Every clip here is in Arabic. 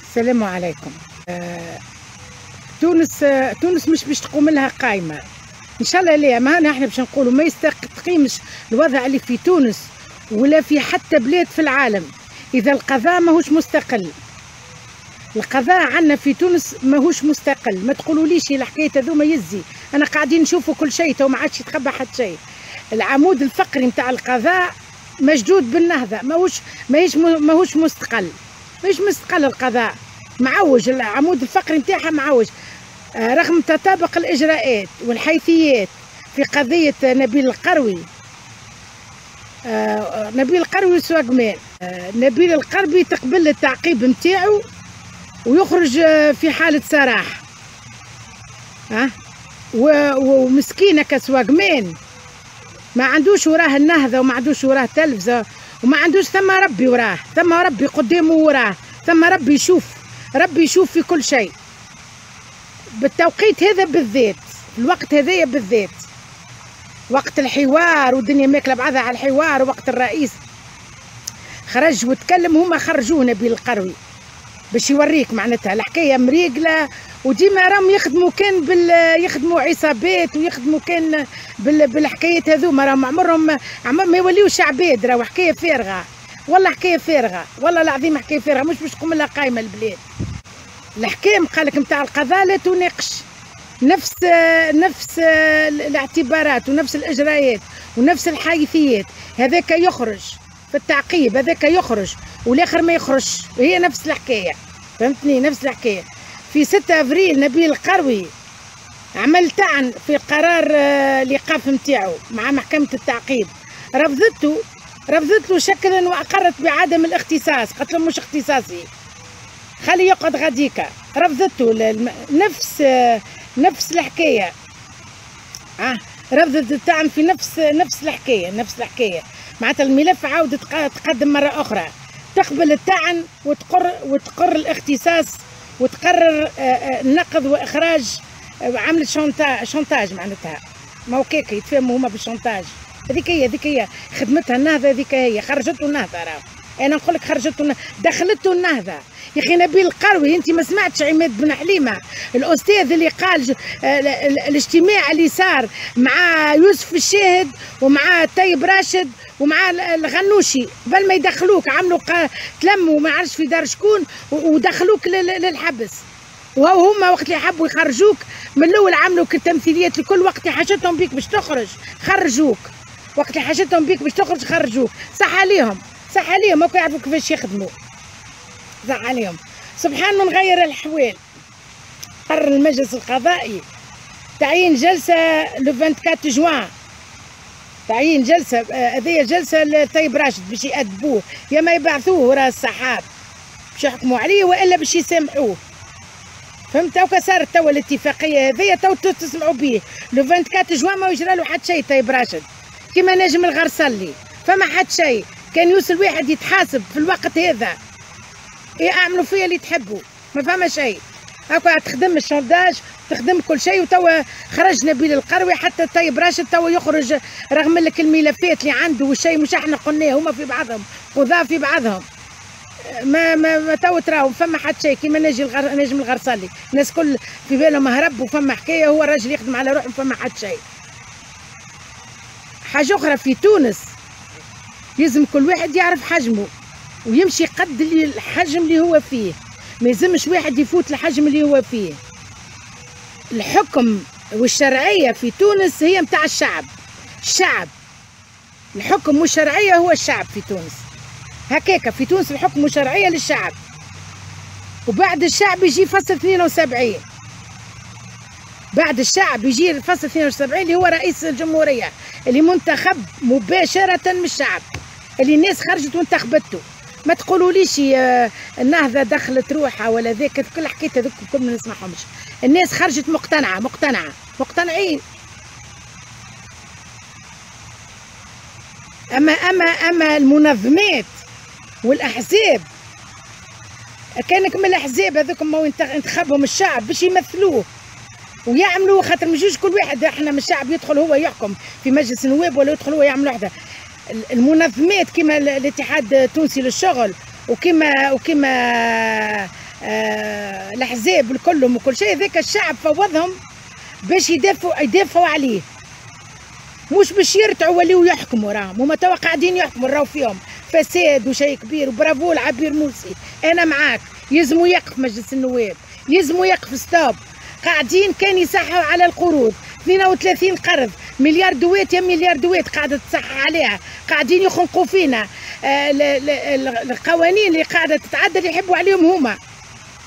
السلام عليكم. تونس مش باش تقوم لها قايمه ان شاء الله. ليه ما احنا باش نقولوا ما يستقيمش الوضع اللي في تونس ولا في حتى بلاد في العالم اذا القضاء ماهوش مستقل. القضاء عندنا في تونس ماهوش مستقل. ما تقولوليش الحكايه هذوما يزي، انا قاعدين نشوفوا كل شيء تو ما عادش يتخبى حتى شيء. العمود الفقري نتاع القضاء مشدود بالنهضه، ماهوش مستقل. مش مستقل القضاء، معوج العمود الفقري نتاعها معوج. رغم تطابق الاجراءات والحيثيات في قضيه نبيل القروي، نبيل القروي وسواقمان، نبيل القربي تقبل التعقيب نتاعو ويخرج في حاله سراح. ومسكينه كسواقمان ما عندوش وراه النهضه وما عندوش وراه تلفزه وما عندوش ثم ربي وراه، ثم ربي قدامه وراه، ثم ربي يشوف في كل شيء. بالتوقيت هذا بالذات، الوقت هذايا بالذات، وقت الحوار والدنيا ماكله بعضها على الحوار، وقت الرئيس خرج وتكلم هما خرجوه نبيل القروي باش يوريك معناتها الحكايه مريقله. وديما راهم يخدموا كان يخدموا عصابات ويخدموا كان بالحكايات هذوما، راهم عمرهم ما يوليوش عباد. راهو حكايه فارغه، والله حكايه فارغه، والله العظيم حكايه فارغه. مش باش تقوم لها قايمه البلاد. الحكام قالك نتاع القضاء لا تناقش نفس الاعتبارات ونفس الاجراءات ونفس الحيثيات. هذاك يخرج في التعقيب، هذاك يخرج والاخر ما يخرجش، هي نفس الحكايه. فهمتني؟ نفس الحكايه. في 6 افريل نبيل القروي عمل طعن في قرار الايقاف نتاعو مع محكمه التعقيب، رفضت له شكلا واقرت بعدم الاختصاص، قالت له مش اختصاصي، خلي يقعد غاديكا. رفضته نفس الحكايه. رفضت الطعن في نفس الحكايه. معناتها الملف عاود تقدم مره اخرى، تقبل الطعن وتقر الاختصاص وتقرر نقض واخراج. عملت شونتاج معناتها، ما هو كيك يتفاهموا هما بالشونتاج. هذيك هي خدمتها النهضه، هذيك هي خرجته النهضه. راه انا نقول لك خرجته دخلته النهضه. يا اخي نبيل القروي انت ما سمعتش عماد بن حليمه الاستاذ اللي قال الاجتماع اللي صار مع يوسف الشاهد ومع طيب راشد ومع الغنوشي قبل ما يدخلوك عملوا تلموا ما عرفش في دار شكون ودخلوك للحبس. وهما وقت اللي حبوا يخرجوك من الاول عملوا تمثيليات لكل وقت اللي حاجتهم بيك باش تخرج خرجوك، وقت اللي حاجتهم بيك باش تخرج خرجوك. صح عليهم هاكا يعرفوا كيفاش يخدموا. صح عليهم. سبحان من غير الأحوال. قرر المجلس القضائي تعيين جلسة لو 24 جوان، تعيين جلسة هذه جلسة لطيب راشد باش يأدبوه، يا ما يبعثوه وراء السحاب باش يحكموا عليه والا باش يسامحوه. فهمت؟ هاكا صارت توا الاتفاقية هذيا تو تسمعوا به. لو 24 جوان ما يجرى له حتى شيء طيب راشد، كيما نجم الغرسلي فما حتى شيء. كان يوصل واحد يتحاسب في الوقت هذا، ايه اعملوا فيا اللي تحبوا، ما فما شيء. هاكا تخدم الشونداج، تخدم كل شيء. وتوا خرج نبيل القروي، حتى طيب راشد توا يخرج رغم لك الملفات اللي عنده والشيء مش احنا قلناه، هما في بعضهم قضاة في بعضهم. ما توا تراهم فما حتى شيء. كيما نجم الغرسلي الناس كل في بالهم هرب وفما حكايه، هو الراجل يخدم على روحه فما حتى شيء. حاجه اخرى في تونس لازم كل واحد يعرف حجمه ويمشي قد الحجم اللي هو فيه، ما يلزمش واحد يفوت الحجم اللي هو فيه. الحكم والشرعية في تونس هي متاع الشعب. الحكم والشرعية هو الشعب في تونس. هكاكا في تونس الحكم والشرعية للشعب، وبعد الشعب يجي فصل 72. بعد الشعب يجي الفصل 72 اللي هو رئيس الجمهورية اللي منتخب مباشرة من الشعب، اللي الناس خرجت وانتخبته. ما تقولوليش النهضة دخلت روحها ولا ذاك كل حكاية هذوك كل ما نسمعهمش. الناس خرجت مقتنعين. اما المنظمات والاحزاب كانك من الاحزاب هذوك ما انتخبهم الشعب باش يمثلوه ويعملوا، خاطر مش كل واحد احنا من الشعب يدخل هو يحكم في مجلس النواب ولا يدخل هو يعمل وحده. المنظمات كما الاتحاد التونسي للشغل وكما الاحزاب كلهم وكل شيء، ذاك الشعب فوضهم باش يدافعوا عليه، مش باش يرتعوا وليو يحكموا. راهم هما توا قاعدين يحكموا، راهو فيهم فساد وشيء كبير. وبرافو لعبير مرسي، انا معاك، يلزموا يقف مجلس النواب، يلزموا يقف ستوب. قاعدين كان يصحوا على القروض 32 قرض، مليار دوات يا مليار دوات قاعده تصحح عليها، قاعدين يخنقوا فينا. القوانين اللي قاعده تتعدل يحبوا عليهم هما،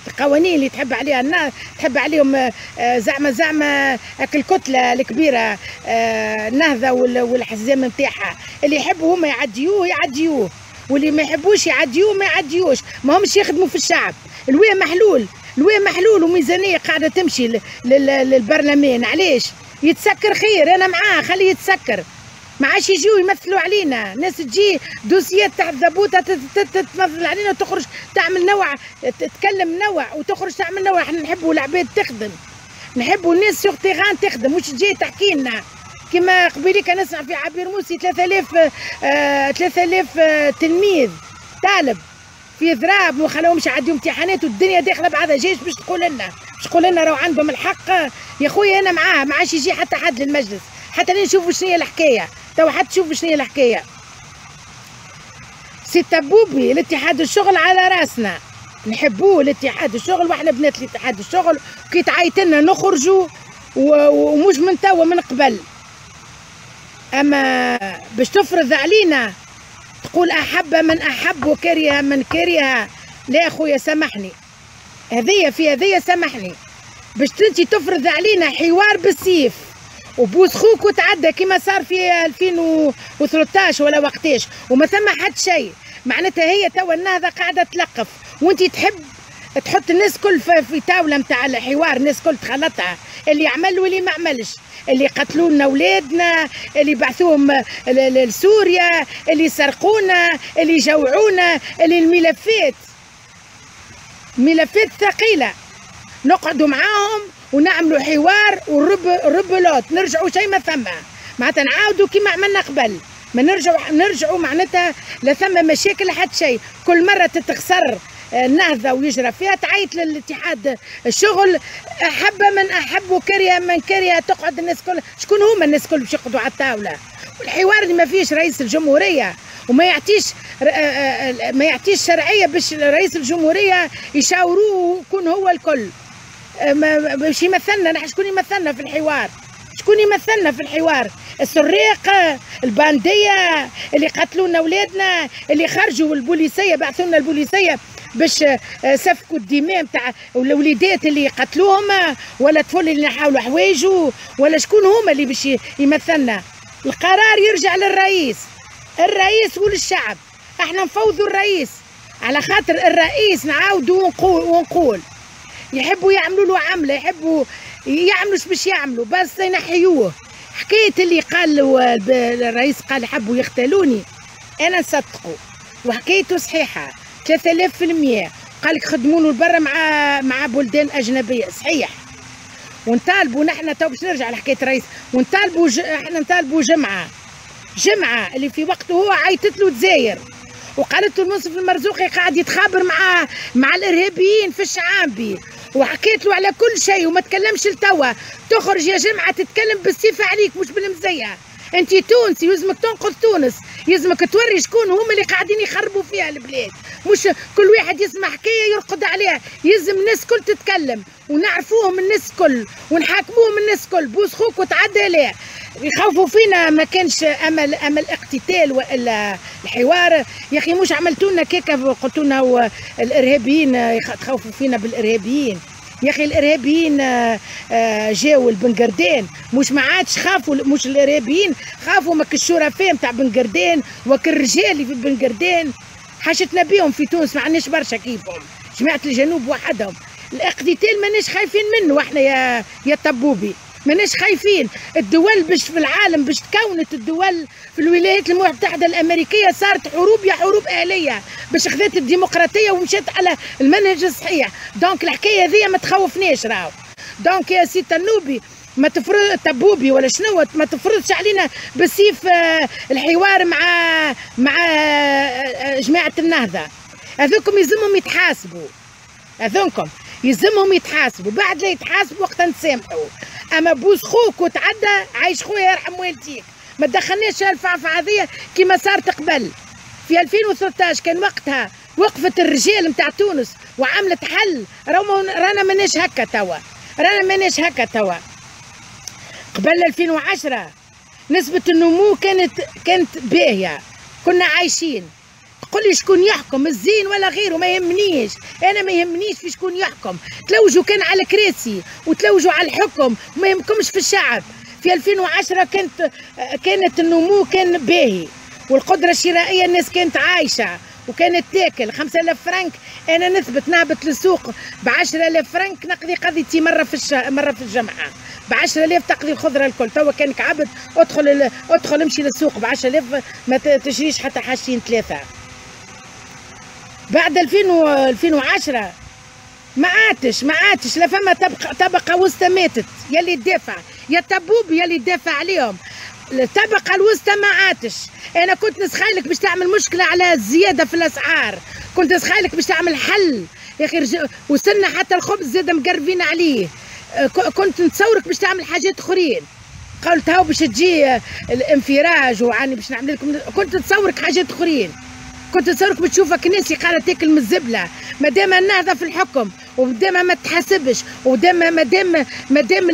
القوانين اللي تحب عليها الناس، تحب عليهم زعما الكتله الكبيره النهضه والحزام نتاعها، اللي يحبوا هما يعديوه، واللي ما يحبوش يعديوه ما يعديوش. ما همش يخدموا في الشعب. الويه محلول وميزانيه قاعده تمشي للبرلمان. علاش يتسكر؟ خير، انا معاه، خليه يتسكر، ما عادش يجيو يمثلوا علينا. ناس تجي دوسيات تحت ذبوتها تمثل علينا وتخرج تعمل نوع، تتكلم نوع وتخرج تعمل نوع. احنا نحبوا العباد تخدم، نحبوا الناس سوغ تيغان تخدم، مش تجي تحكي لنا كما قبيلي كان نسمع في عبير مرسي 3000 تلميذ طالب في ضراب ما خلاهمش يعديوا امتحانات والدنيا داخله بعضها. جيش باش تقول لنا راهو عندهم الحق. يا خويا انا معاه، ما عادش يجي حتى حد للمجلس حتى نشوفوا شنو هي الحكايه. توا حتى تشوفوا شنو هي الحكايه. سي تبوبي الاتحاد الشغل على راسنا، نحبوه الاتحاد الشغل، واحنا بنات الاتحاد الشغل، كي تعيط لنا نخرجوا ومش من توا من قبل. اما باش تفرض علينا تقول احب من احب وكره من كره، لا خويا سامحني، هذيا سامحني. باش انتي تفرض علينا حوار بالسيف وبوس خوك وتعدى كما صار في 2013 ولا وقتاش وما ثم حد شيء. معناتها هي توا النهضه قاعده تلقف، وانتي تحب تحط الناس كل في طاوله نتاع الحوار، الناس كل تخلطها، اللي عمل واللي ما عملش، اللي قتلوا لنا اولادنا، اللي بعثوهم لسوريا، اللي سرقونا، اللي جوعونا، اللي الملفات ثقيله. نقعدوا معاهم ونعملوا حوار والربلات نرجعوا شيء ما ثم. معناتها نعاودوا كيما عملنا قبل، ما نرجعوا معناتها لا ثم مشاكل حد شيء. كل مره تتخسر النهضه ويجرى فيها تعيط للاتحاد الشغل احب من احب وكره من كره. تقعد الناس كل، شكون هما الناس كل باش يقعدوا على الطاوله؟ والحوار اللي ما فيش رئيس الجمهوريه وما يعطيش شرعيه باش رئيس الجمهوريه يشاوروه يكون هو الكل باش يمثلنا. نحن شكون يمثلنا في الحوار؟ شكون يمثلنا في الحوار؟ السريق، البانديه اللي قتلوا لنا اولادنا، اللي خرجوا البوليسيه بعثوا لنا البوليسيه باش سفكوا الدماء نتاع الوليدات اللي قتلوهم، ولا الطفل اللي نحاولوا حوايجه، ولا شكون هما اللي باش يمثلنا؟ القرار يرجع للرئيس وللشعب. احنا نفوضوا الرئيس على خاطر الرئيس نعاودوا ونقول يحبوا يعملوا له عمله، يحبوا يعملوا باش يعملوا بس ينحيوه. حكايه اللي قال الرئيس قال حبوا يختلوني، انا نصدقه وحكايته صحيحه 3000%. قال لك خدموا له برا مع بلدان اجنبيه، صحيح. ونطالبوا نحن تو باش نرجع لحكايه الرئيس، ونطالبوا احنا نطالبوا جمعه اللي في وقته هو عيطت له دزاير وقالت له المنصف المرزوقي قاعد يتخابر مع الارهابيين في الشعابي، وحكيت له على كل شيء وما تكلمش لتوا. تخرج يا جمعه تتكلم بالسيف عليك مش بالمزيه. انت تونسي يلزمك تنقذ تونس، يلزمك توري شكون هم اللي قاعدين يخربوا فيها البلاد، مش كل واحد يسمع حكايه يرقد عليها. يلزم الناس كل تتكلم ونعرفوهم الناس كل ونحاكموهم الناس كل. بوس خوك وتعدى لا يخوفوا فينا، ما كانش امل اقتتال والا الحوار. يا اخي مش عملتوا لنا كيكه قلتوا لنا الارهابيين تخوفوا فينا بالارهابيين. يا اخي الارهابيين جاوا البنقردان، مش ما عادش خافوا، مش الارهابيين خافوا ماك الشرفاء نتاع بنقردان وك الرجال اللي في بنقردان. حاجتنا بيهم في تونس ما عندناش برشا كيفهم، جماعه الجنوب وحدهم. الاقتتال ماناش خايفين منه احنا يا طبوبي، ماناش خايفين. الدول باش في العالم باش تكونت الدول في الولايات المتحده الامريكيه صارت حروب يا حروب اهليه باش خذات الديمقراطيه ومشات على المنهج الصحيح. دونك الحكايه هذيا ما تخوفناش راهو. دونك يا سي تنوبي ما تفرض طبوبي ولا شنو، ما تفرضش علينا بالسيف الحوار مع جماعه النهضه. هذوكم يلزمهم يتحاسبوا، هذوكم يلزمهم يتحاسبوا، بعد لا يتحاسبوا وقتها نسامحوا. اما بوس خوك وتعدى عايش خويا يرحم والديك، ما تدخلناش الفعفعه هذيا كيما صارت قبل. في 2013 كان وقتها وقفت الرجال نتاع تونس وعملت حل، رانا ماناش هكا توا، رانا ماناش هكا توا. قبل 2010 نسبة النمو كانت باهية، كنا عايشين. تقول لي شكون يحكم، الزين ولا غيره ما يهمنيش، انا ما يهمنيش في شكون يحكم. تلوجوا كان على كراسي وتلوجوا على الحكم وما يهمكمش في الشعب. في 2010 كانت النمو كان باهي، والقدرة الشرائية الناس كانت عايشة وكانت تاكل. 5000 فرنك انا نثبت نهبط للسوق ب 10000 فرنك نقضي قضيتي مرة في الجمعة، ب 10000 تقضي الخضرة الكل. توا كانك عبد ادخل امشي للسوق ب 10000 ما تشريش حتى حاجتين ثلاثة. بعد 2010 ما عادش لا فما طبقة وسطى ماتت يلي تدافع، يا طبوب يلي تدافع عليهم. الطبقة الوسطى ما عادش. انا كنت نسخايلك باش تعمل مشكلة على الزيادة في الاسعار، كنت نسخايلك باش تعمل حل يا اخي، وصلنا حتى الخبز زاد مقربين عليه. كنت نتصورك باش تعمل حاجات اخرين، قلت هاو باش تجي الانفراج وعني باش نعمل لكم. كنت نتصورك حاجات اخرين، كنت نتصورك بتشوفك الناس اللي قاعده تاكل من الزبله. ما دام النهضه في الحكم ومادام ما تحاسبش مادام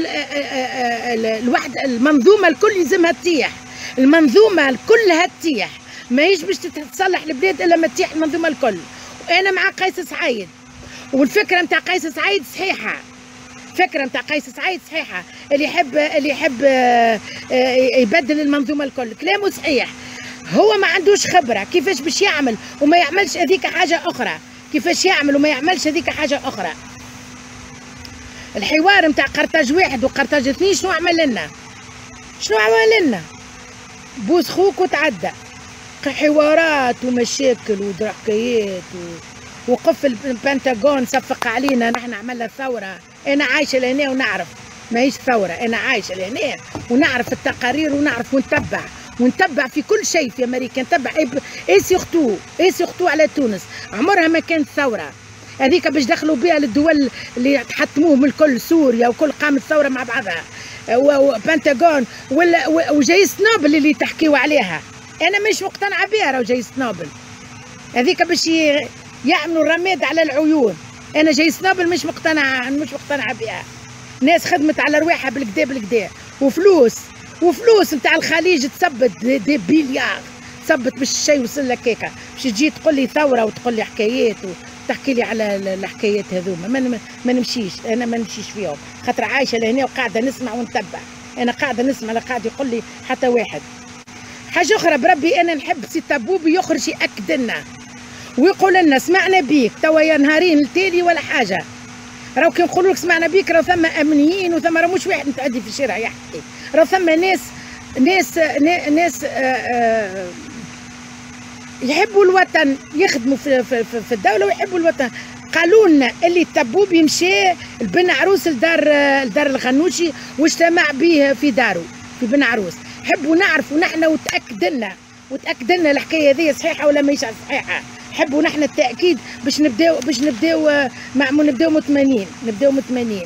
الواحد المنظومه الكل يلزمها تطيح، المنظومه كلها تطيح. ماهيش باش تتصلح البلاد الا ما تطيح المنظومه الكل. وانا مع قيس سعيد، والفكره نتاع قيس سعيد صحيحه، فكره نتاع قيس سعيد صحيحه. اللي يحب يبدل المنظومه الكل كلامه صحيح. هو ما عندوش خبره كيفاش باش يعمل وما يعملش هذيك حاجه اخرى، كيفاش يعمل وما يعملش هذيك حاجه اخرى. الحوار نتاع قرطاج واحد وقرطاج اثنين شنو عمل لنا؟ شنو عمل لنا؟ بوس خوك وتعدى، حوارات ومشاكل ودركيات وقف البنتاغون صفق علينا. نحن عملنا ثوره، انا عايشه لهنا ونعرف ماهيش ثوره، انا عايشه لهنا ونعرف التقارير ونعرف ونتبع في كل شيء في امريكا، نتبع اي سيغتو على تونس. عمرها ما كانت ثوره هذيك باش دخلوا بها للدول اللي تحتموهم الكل، سوريا وكل قامت ثوره مع بعضها، وبنتاغون وجائزة نوبل اللي تحكيوا عليها. انا مش مقتنعه بها، راهو جائزة نوبل هذيك باش يعملوا الرماد على العيون. انا جائزة نوبل مش مقتنعه بها. ناس خدمت على رواحها بالكدا وفلوس نتاع الخليج تثبت دي بليار، تثبت باش الشيء وصل لك هيك، باش تجي تقول لي ثوره وتقول لي حكايات وتحكي لي على الحكايات هذوما. ما نمشيش، انا ما نمشيش فيهم، خاطر عايشه لهنا وقاعده نسمع ونتبع. انا قاعده نسمع، لا قاعد يقول لي حتى واحد. حاجه اخرى بربي، انا نحب سي طبوبي يخرج ياكد لنا ويقول لنا سمعنا بيك توا يا نهارين التالي ولا حاجه. راهو كي نقولوا لك سمعنا بيك راهو ثم امنيين وثم راه مش واحد متعدي في الشارع يحكي، راهو ثم ناس يحبوا الوطن، يخدموا في الدوله ويحبوا الوطن. قالوا لنا اللي الطبوب يمشي البن عروس لدار الغنوشي واجتمع به في داره في بن عروس. حبوا نعرفوا نحن وتاكد لنا الحكايه هذه صحيحه ولا ماهيش صحيحه. حبوا نحن التاكيد باش نبداو مطمئنين.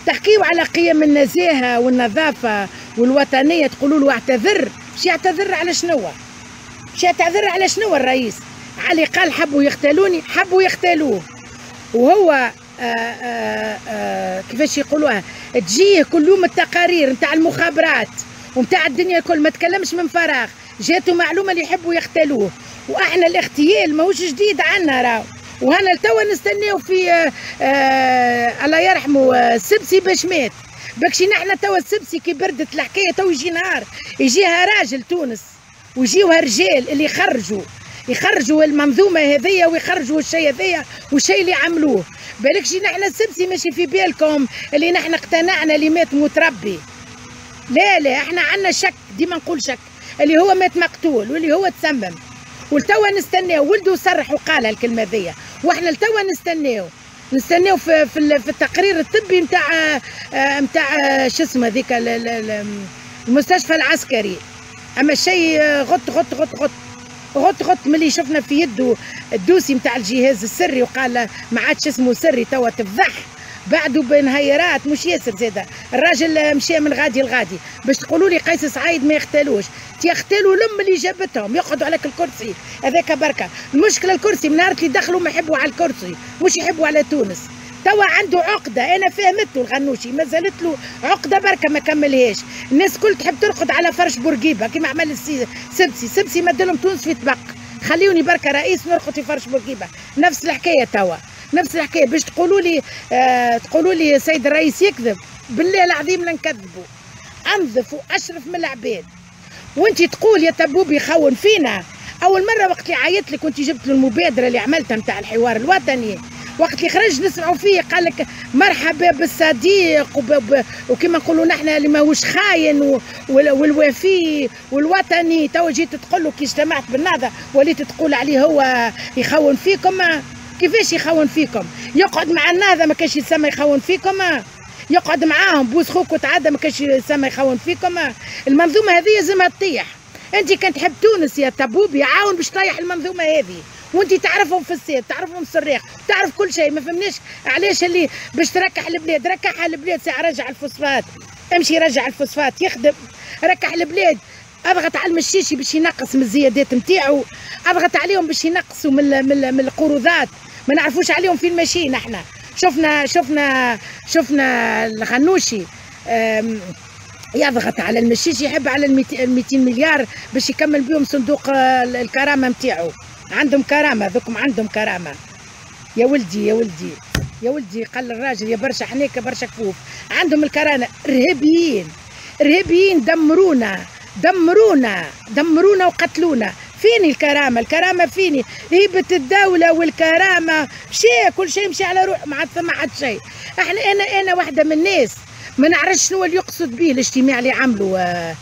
تحكيوا على قيم النزاهه والنظافه والوطنيه، تقولوا له اعتذر. باش يعتذر على شنو؟ الرئيس علي قال حبوا يختالوني، حبوا يختالوه. وهو كيفاش يقولوها، تجيه كل يوم التقارير نتاع المخابرات ونتاع الدنيا الكل، ما تكلمش من فراغ، جاتو معلومه اللي يحبوا يختالوه. واحنا الاغتيال ماهوش جديد عنا راهو، وهنا توا نستناو في الله يرحمه السبسي باش مات. بكشي نحن توا السبسي كي بردت الحكايه تو يجي نهار يجيها راجل تونس ويجيوها رجال اللي يخرجوا المنظومه هذيا ويخرجوا الشيء هذيا والشيء اللي عملوه. بالكشي نحن السبسي ماشي في بالكم اللي نحن اقتنعنا اللي مات متربي. لا احنا عندنا شك، ديما نقول شك، اللي هو مات مقتول واللي هو تسمم. ولتوا نستناو، ولده صرح وقال الكلمه ذي، واحنا لتوا نستناو في التقرير الطبي نتاع شو اسمه ذيك المستشفى العسكري. اما الشيء غط غط ملي شفنا في يده الدوسي نتاع الجهاز السري وقال ما عادش اسمه سري توا تفضح بعده بنهيرات مش ياسر زاده. الراجل مشى من غادي لغادي باش تقولوا لي قيس سعيد ما يختالوش، يختالوا الام اللي جابتهم يقعدوا عليك الكرسي هذاك بركه. المشكله الكرسي من نهار اللي دخلوا ما يحبوا على الكرسي مش يحبوا على تونس. توا عنده عقده، انا فهمته الغنوشي ما زالت له عقده بركه ما كملهاش. الناس كل تحب ترقد على فرش بورقيبه كيما عمل سبسي مدلهم تونس في طبق. خليوني بركه رئيس نرقد في فرش بورقيبه. نفس الحكايه توا نفس الحكايه باش تقولوا لي سيد الرئيس يكذب. بالله العظيم لا نكذبوا، انظف واشرف من العباد. وانت تقول يا تبوبي خون فينا. اول مره وقت اللي عيطت لك وانت جبت له المبادره اللي عملتها نتاع الحوار الوطني، وقت اللي خرج نسمعوا فيه قال لك مرحبا بالصديق وكما نقولوا نحن اللي ماهوش خاين والوفي والوطني. تو جيت تقول له كي اجتمعت بالنهضه وليت تقول عليه هو يخون فيكم. كيفاش يخون فيكم؟ يقعد مع النهضه ما كانش يسمى يخون فيكم؟ يقعد معاهم بوس خوك وتعدى ما كانش يسمى يخون فيكم؟ المنظومه هذه لازمها تطيح. انت كان تحب تونس يا تبوبي عاون باش تطيح المنظومه هذه، وانت تعرفهم في السيد تعرفهم في الصريخ تعرف كل شيء. ما فهمناش علاش اللي باش تركح البلاد. ركحها البلاد ساعه رجع الفوسفات، امشي رجع الفوسفات يخدم. ركح البلاد، اضغط على المشيشي باش ينقص من الزيادات نتاعو، اضغط عليهم باش ينقصوا من القروضات. ما نعرفوش عليهم فين ماشيين. احنا شفنا الغنوشي يضغط على المشيشي، يحب على 200 مليار باش يكمل بهم صندوق الكرامه نتاعو. عندهم كرامه ذوكم، عندهم كرامه. يا ولدي قال الراجل يا برشا حنيكه برشا كفوف. عندهم الكرامه. ارهابيين دمرونا وقتلونا. فيني الكرامه فيني هيبه الدوله والكرامه كل شيء مشي على روح. ما عاد شيء. انا واحده من الناس ما نعرفش شنو اللي يقصد به الاجتماع اللي عملوا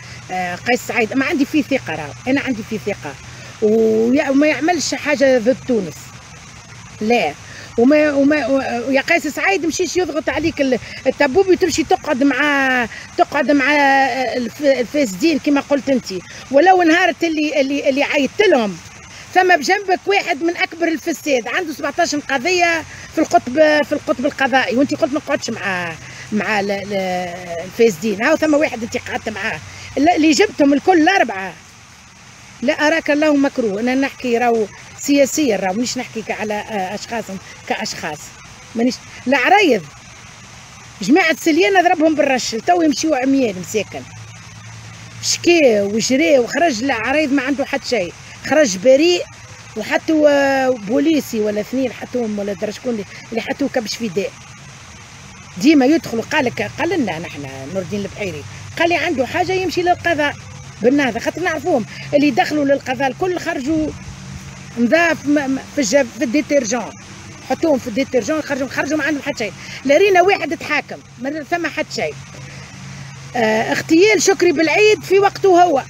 قيس سعيد. ما عندي فيه ثقه راهو، انا عندي فيه ثقه وما يعملش حاجه ضد تونس. لا يا قيس سعيد مشيش يضغط عليك التبوبي تمشي تقعد مع الفاسدين كما قلت انت. ولو نهارت اللي عيطت لهم ثم بجنبك واحد من اكبر الفساد عنده 17 قضيه في القطب القضائي، وانت قلت ما نقعدش مع الفاسدين. هاو ثم واحد انت قعدت معاه اللي جبتهم الكل الاربعه. لا اراك الله مكروه. انا نحكي راهو سياسيا، راهو مانيش نحكي على اشخاص كاشخاص. مانيش لا عرايض جماعه سليانه ضربهم بالرش تو يمشيوا عميان مساكن. شكي وجري وخرج. لا عرايض ما عنده حتى شيء، خرج بريء. وحطوا بوليسي ولا اثنين حطوهم ولا درا شكون اللي حطوه كبش فداء. ديما يدخلوا قال لنا نحن نور الدين البحيري قال لي عنده حاجه يمشي للقضاء بالنهضه، خاطر نعرفوهم اللي دخلوا للقضاء الكل خرجوا نظاف في الديترجون. حطوهم في الديترجون خرجوا ما عندهم حتى شيء. لا رينا واحد تحاكم ما ثم حتى شيء. اغتيال شكري بالعيد في وقته هو،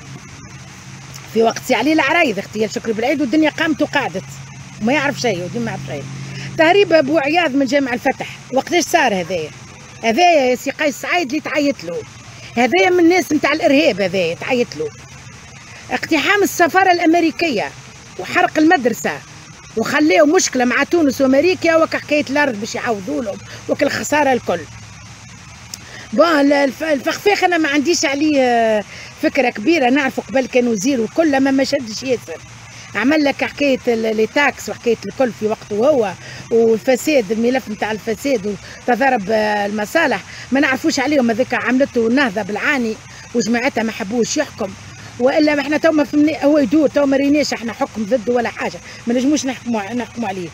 في وقت سي علي العرايض. اغتيال شكري بالعيد والدنيا قامت وقعدت وما يعرف شيء وديما ما يعرف شيء. تهريب ابو عياض من جامع الفتح وقتاش صار هذايا يا سي قيس سعيد اللي تعيط له. هذايا من الناس نتاع الارهاب. هذايا تعيط له. اقتحام السفاره الامريكيه وحرق المدرسه وخليه مشكله مع تونس وامريكا وكحكايه الارض باش يعوضوا لهم وكل الخساره الكل. الفخفاخ انا ما عنديش عليه فكره كبيره. نعرفه قبل كان وزير وكل ما شدش ياسر. عمل لك حكايه لي تاكس وحكايه الكل في وقته هو، والفساد الملف نتاع الفساد وتضارب المصالح ما نعرفوش عليهم. هذاك عملته النهضه بالعاني وجماعتها ما حبوش يحكم. والا احنا تو ما فهمنا هو يدور. تو ما ريناش احنا حكم ضده ولا حاجه، ما نجموش نحكموا عليه.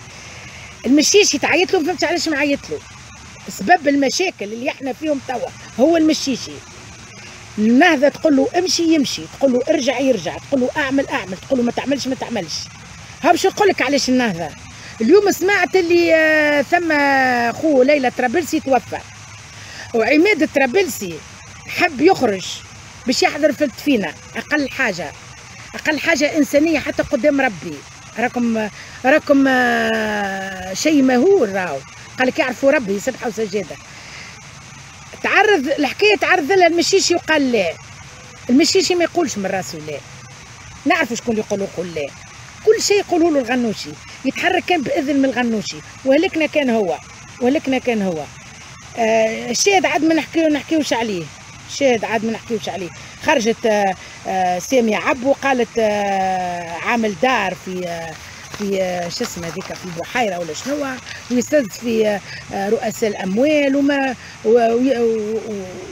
المشيشي تعيط له، ما فهمتش علاش معيط له. سبب المشاكل اللي احنا فيهم توا هو المشيشي. النهضه تقول له امشي يمشي، تقول له ارجع يرجع، تقول له اعمل تقول له ما تعملش. ها باش نقول لك علاش النهضه. اليوم سمعت اللي ثم خوه ليلى طرابلسي توفى، وعماد طرابلسي حب يخرج باش يحضر في الدفينه. اقل حاجه انسانيه حتى قدام ربي. راكم شيء مهول. راهو قال لك يعرفوا ربي سبحه وسجاده. تعرض الحكايه تعرض لها المشيشي وقال لا. المشيشي ما يقولش من راسه لا. نعرفوا شكون اللي يقول لا. كل شيء يقولوا له الغنوشي، يتحرك كان باذن من الغنوشي، وهلكنا كان هو. الشاهد عاد ما نحكيوش عليه، خرجت سامية عبو قالت عامل دار في شو اسمه هذيك في البحيره ولا شنو، ويستزد في رؤساء الاموال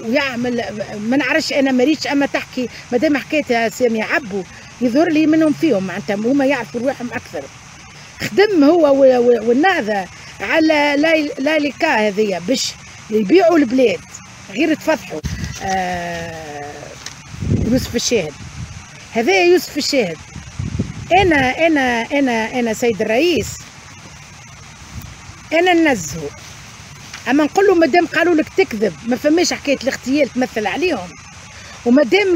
ويعمل ما نعرفش انا مريتش، اما تحكي مادام حكيتها سامية عبو يظهر لي منهم فيهم معناتها هما يعرفوا رواحهم اكثر. خدم هو والنهضه على لاليكا هذيا باش يبيعوا البلاد غير تفضحوا. يوسف الشاهد هذا يوسف الشاهد. انا سيد الرئيس انا ننزهه، اما نقول له مادام قالوا لك تكذب ما فماش حكايه الاغتيال تمثل عليهم، ومادام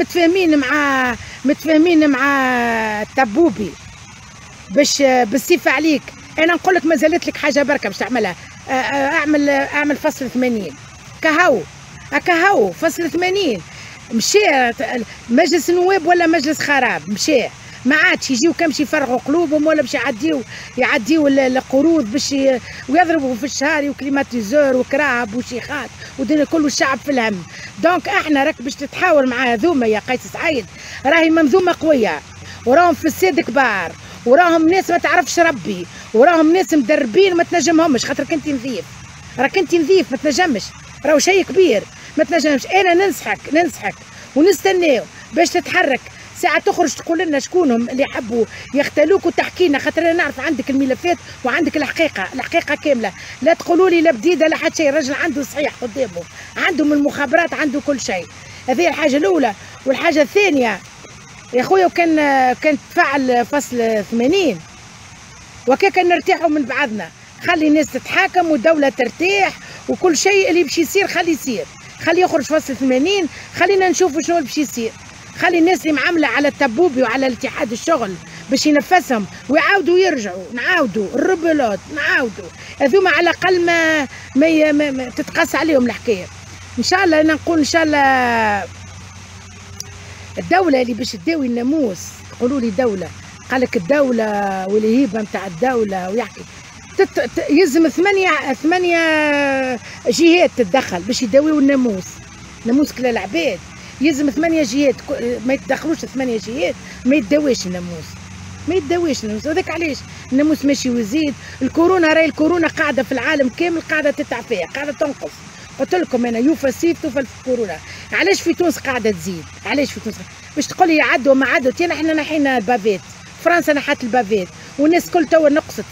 متفاهمين مع تبوبي باش بالسيف عليك، انا نقول لك ما زالت لك حاجه بركه باش تعملها. اعمل فصل 80 كهو فصل 80 مشى مجلس النواب ولا مجلس خراب، مشى ما عادش يجيو كمش يفرغوا قلوبهم ولا باش يعديو القروض باش ويضربوا في الشهاري وكليماتيزور وكراب وشيخات ودنيا كل الشعب في الهم. دونك احنا راك باش تتحاور مع هذوما يا قيس سعيد، راهي منظومه قويه وراهم فساد كبار وراهم ناس ما تعرفش ربي وراهم ناس مدربين ما تنجمهمش، خاطرك انت نظيف، راك انت نظيف ما تنجمش، راهو شيء كبير ما تنجمش. انا ننصحك ونستناو باش تتحرك ساعة تخرج تقول لنا شكونهم اللي حبوا يختلوك وتحكينا، خاطر انا نعرف عندك الملفات وعندك الحقيقة كاملة، لا تقولوا لي لا بديدة لا حتى شيء، الراجل عنده صحيح قدامه، عنده من المخابرات عنده كل شيء. هذه الحاجة الأولى. والحاجة الثانية يا خويا كان تفعل فصل 80 وكان نرتاحوا من بعضنا، خلي الناس تتحاكم والدولة ترتاح وكل شيء اللي باش يصير خلي يصير، خلي يخرج فصل 80، خلينا نشوفوا شنو باش يصير، خلي الناس اللي معامله على التبوبي وعلى الاتحاد الشغل باش ينفسهم ويعاودوا يرجعوا، نعاودوا الربلات نعاودوا هذوما على الاقل ما تتقاس عليهم الحكايه. ان شاء الله انا نقول ان شاء الله الدوله اللي باش تداوي الناموس، يقولوا لي دوله، قال لك الدوله والهيبه نتاع الدوله ويحكي يلزم ثمانية جهات تتدخل باش يداويو ناموس كلا العباد، يلزم 8 جهات ما يتدخلوش 8 جهات ما يتداواش الناموس، وذاك علاش الناموس ماشي ويزيد. راهي الكورونا قاعده في العالم كامل قاعده تتعافى قاعده تنقص، قلت لكم انا يوفى سيف توفى الكورونا. علاش في تونس قاعده تزيد؟ باش تقول لي عدوا ما عدوا؟ احنا نحينا البافيت، فرنسا نحت البافيت والناس كل توا نقصت،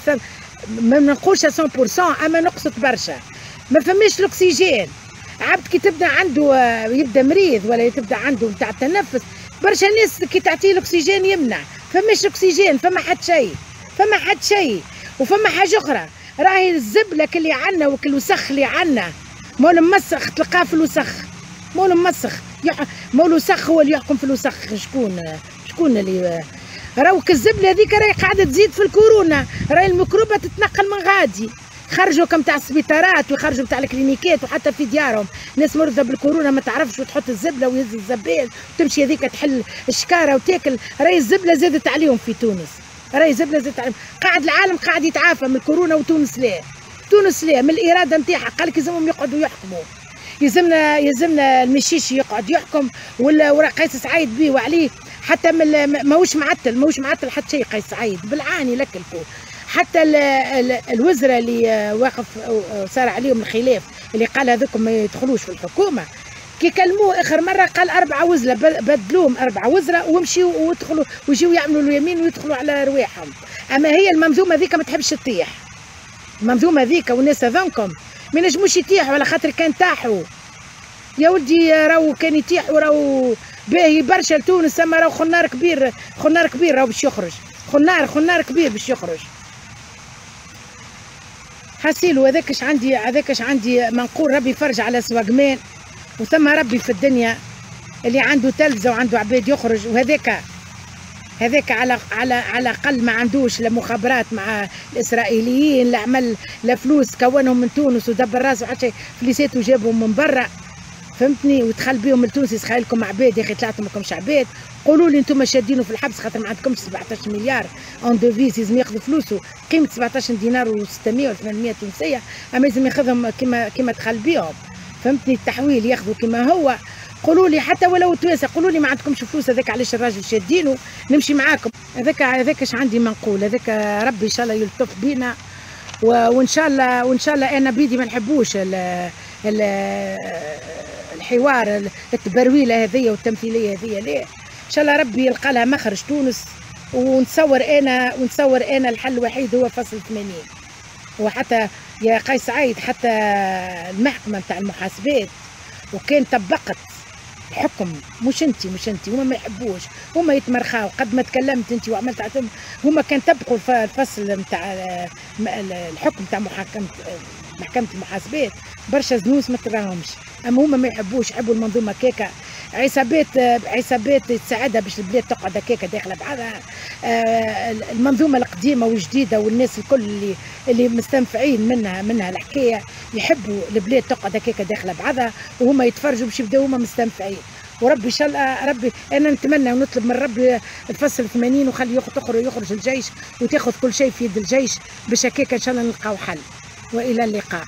ما نقولش 100% اما نقصت برشا، ما فماش الاكسجين. عبد كي تبدا عنده يبدا مريض ولا تبدا عنده نتاع التنفس، برشا ناس كي تعطيه الاكسجين يمنع، فماش اكسجين، فما حد شيء. وفما حاجه اخرى، راهي الزبله اللي عندنا وكل وسخ اللي عندنا، مول مسخ تلقاه في الوسخ، مول وسخ هو اللي يحكم في الوسخ. شكون اللي راوك الزبله هذيك راهي قاعده تزيد في الكورونا، راهي الميكروبه تتنقل من غادي، خرجوا كم تاع السبيطارات ويخرجوا تاع الكلينيكات وحتى في ديارهم ناس مرضى بالكورونا ما تعرفش وتحط الزبله ويهز الزبال وتمشي هذيك تحل الشكاره وتاكل. راهي الزبله زادت عليهم في تونس، قاعد العالم قاعد يتعافى من الكورونا وتونس لا من الاراده نتاعها. قال لك يلزمهم يقعدوا يحكموا، يلزمنا المشيشي يقعد يحكم ولا قيس سعيد بيه وعليه، حتى ماهوش معتل حتى شيء. قيس سعيد بالعاني لكلكو، حتى الوزراء اللي واقف صار عليهم الخلاف اللي قال هذوكم ما يدخلوش في الحكومه، كي كلموه اخر مره قال 4 وزراء، بدلوهم 4 وزراء ومشيوا ويدخلوا ويجيو يعملوا اليمين ويدخلوا على رواحهم. اما هي المنظومه ذيك ما تحبش تطيح، المنظومه ذيك والناس هذوكم ما ينجموش يطيحوا، على خاطر كان طاحوا يا ولدي راهو كان يطيحوا، راهو باهي برشا لتونس، اما راهو خنار كبير راهو باش يخرج، خنار كبير باش يخرج. حسيلو هذاكش عندي منقول ربي يفرج على سواقمان، وثم ربي في الدنيا اللي عنده تلفزه وعنده عباد يخرج، وهذاك على الاقل ما عندوش لا مخابرات مع الاسرائيليين، لا عمل لا فلوس كونهم من تونس ودبر راسه حتى فليساته جابهم من برا، فهمتني، وتخل بيهم التونسي سخايلكم عباد يا اخي، طلعتوا ماكمش عباد. قولوا لي انتم شادينه في الحبس خاطر ما عندكمش 17 مليار اون دوفيز، لازم ياخذوا فلوسه قيمه 17 دينار و600 و 800 تونسيه، اما لازم ياخذهم كيما دخل بيهم. فهمتني، التحويل ياخذوا كيما هو. قولوا لي حتى ولو تويسه، قولوا لي ما عندكمش فلوس، هذاك علاش الراجل شادينه، نمشي معاكم. هذاك اش عندي ما نقول. هذاك ربي ان شاء الله يلطف بينا، وان شاء الله انا بيدي ما نحبوش الحوار التبرويله هذيا والتمثيليه هذيا، ليه؟ ان شاء الله ربي يلقى لها مخرج تونس. ونتصور انا الحل الوحيد هو فصل 80. وحتى يا قيس عايد، حتى المحكمه نتاع المحاسبات وكان طبقت الحكم، مش انت هما ما يحبوش، هما يتمرخاو. قد ما تكلمت انت وعملت عتم، هما كان طبقوا الفصل نتاع الحكم نتاع محكمه المحاسبات. برشا زنوس ما تراهمش، اما هما ما يحبوش، يحبوا المنظومه كيكا. عصابات تساعدها باش البلاد تقعد هكاكا داخله بعضها. المنظومه القديمه والجديده والناس الكل اللي مستنفعين منها الحكايه يحبوا البلاد تقعد هكاكا داخله بعضها، وهما يتفرجوا باش يبداو هما مستنفعين. وربي ان شاء الله، ربي انا نتمنى ونطلب من ربي الفصل 80 وخلي يخرج الجيش وتاخذ كل شيء في يد الجيش باش هكاكا ان شاء الله نلقاو حل. والى اللقاء.